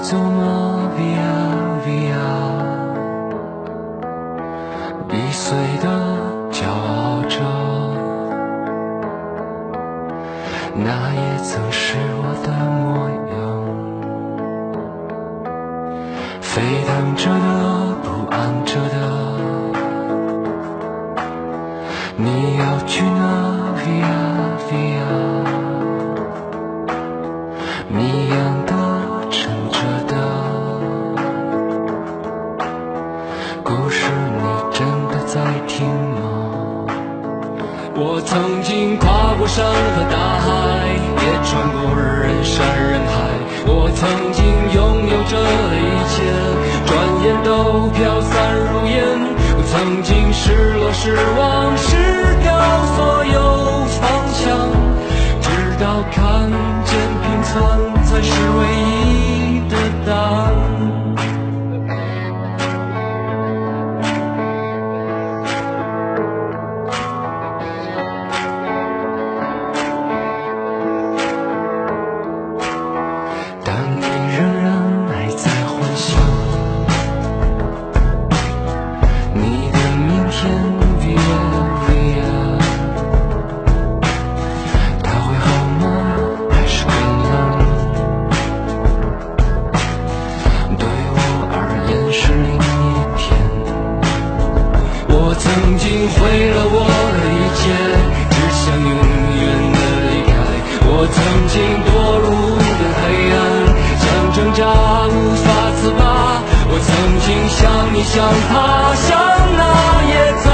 走吗 Via Via， 易碎的骄傲着，那也曾是我的模样，沸腾着的，不安着的，你要去哪 Via Via， 你养的沉着的故事，你真的在听吗？我曾经跨过山和大海，也穿过人山人海，我曾经拥有着一切，转眼都飘散如烟。我曾经失落失望失掉所有方向，直到看见平凡才是唯一的答案。但你仍然还在幻想你的明天 Via Via， 它会好吗？还是更冷？对我而言是另一天。我曾经毁了我的一切，只想永远的离开。我曾经堕入的黑暗，想挣扎无法自拔。我曾经像你像他像那野草，